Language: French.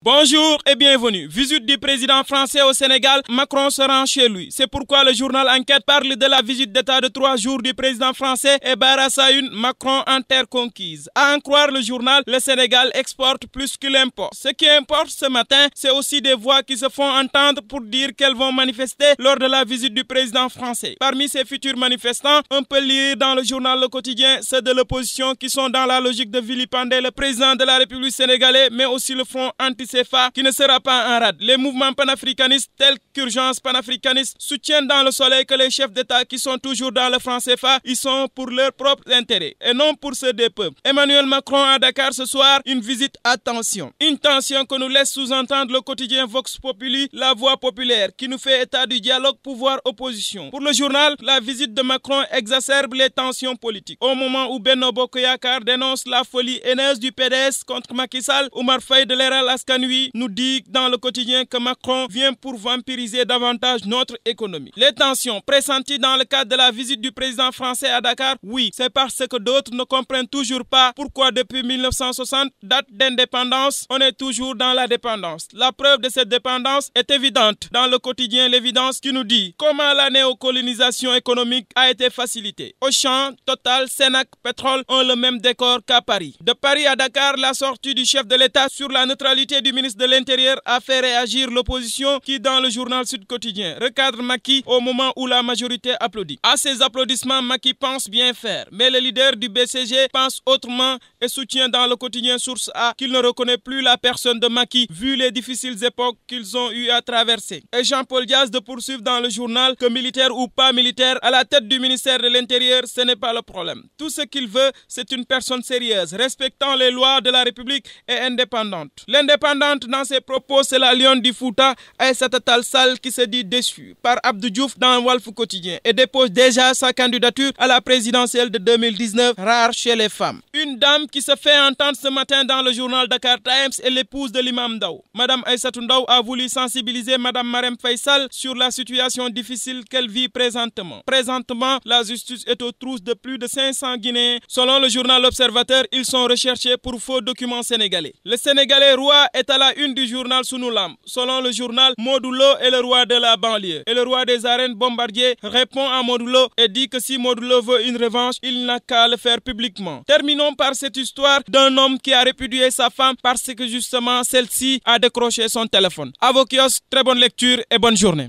Bonjour et bienvenue. Visite du président français au Sénégal, Macron se rend chez lui. C'est pourquoi le journal Enquête parle de la visite d'État de 3 jours du président français et barre à une Macron en terre conquise. À en croire le journal, le Sénégal exporte plus qu'il importe. Ce qui importe ce matin, c'est aussi des voix qui se font entendre pour dire qu'elles vont manifester lors de la visite du président français. Parmi ces futurs manifestants, on peut lire dans le journal Le Quotidien ceux de l'opposition qui sont dans la logique de vilipender le président de la République sénégalaise, mais aussi le front anti-CFA qui ne sera pas en rade. Les mouvements panafricanistes tels qu'Urgence panafricaniste soutiennent dans le soleil que les chefs d'État qui sont toujours dans le franc CFA, ils sont pour leurs propres intérêts et non pour ceux des peuples. Emmanuel Macron à Dakar ce soir, une visite à tension. Une tension que nous laisse sous-entendre le quotidien Vox Populi, la voix populaire, qui nous fait état du dialogue pouvoir-opposition. Pour le journal, la visite de Macron exacerbe les tensions politiques. Au moment où Benno Bokk Yakaar dénonce la folie haineuse du PDS contre Macky Sall, Oumar Faye de Leral Askanui nous dit dans le quotidien que Macron vient pour vampiriser davantage notre économie. Les tensions pressenties dans le cadre de la visite du président français à Dakar, oui, c'est parce que d'autres ne comprennent toujours pas pourquoi depuis 1960, date d'indépendance, on est toujours dans la dépendance. La preuve de cette dépendance est évidente dans le quotidien L'Évidence qui nous dit comment la néocolonisation économique a été facilitée. Auchan, Total, Sénac, Pétrole ont le même décor qu'à Paris. De Paris à Dakar, la sortie du chef de l'État sur la neutralité du ministre de l'Intérieur a fait réagir l'opposition qui, dans le journal Sud Quotidien, recadre Macky au moment où la majorité applaudit. À ces applaudissements, Macky pense bien faire, mais le leader du BCG pense autrement et soutient dans le quotidien Source A qu'il ne reconnaît plus la personne de Macky vu les difficiles époques qu'ils ont eu à traverser. Et Jean-Paul Diaz de poursuivre dans le journal que militaire ou pas militaire, à la tête du ministère de l'Intérieur, ce n'est pas le problème. Tout ce qu'il veut, c'est une personne sérieuse, respectant les lois de la République et indépendante. L'indépendante dans ses propos, c'est la lionne du Fouta, Aïssata Tall Sall, qui se dit déçue par Abdou Diouf dans Walf Quotidien et dépose déjà sa candidature à la présidentielle de 2019, rare chez les femmes. Une dame qui se fait entendre ce matin dans le journal Dakar Times est l'épouse de l'imam Ndao. Madame Aïssatou Ndao a voulu sensibiliser Madame Marème Faye Sall sur la situation difficile qu'elle vit présentement. Présentement, la justice est aux trousses de plus de 500 Guinéens. Selon le journal L'Observateur, ils sont recherchés pour faux documents sénégalais. Le Sénégalais roi est à la une du journal Sunu Lamb. Selon le journal, Modou Lo est le roi de la banlieue. Et le roi des arènes Bombardier répond à Modou Lo et dit que si Modou Lo veut une revanche, il n'a qu'à le faire publiquement. Terminons par cette histoire d'un homme qui a répudié sa femme parce que justement celle-ci a décroché son téléphone. À vos kiosques, très bonne lecture et bonne journée.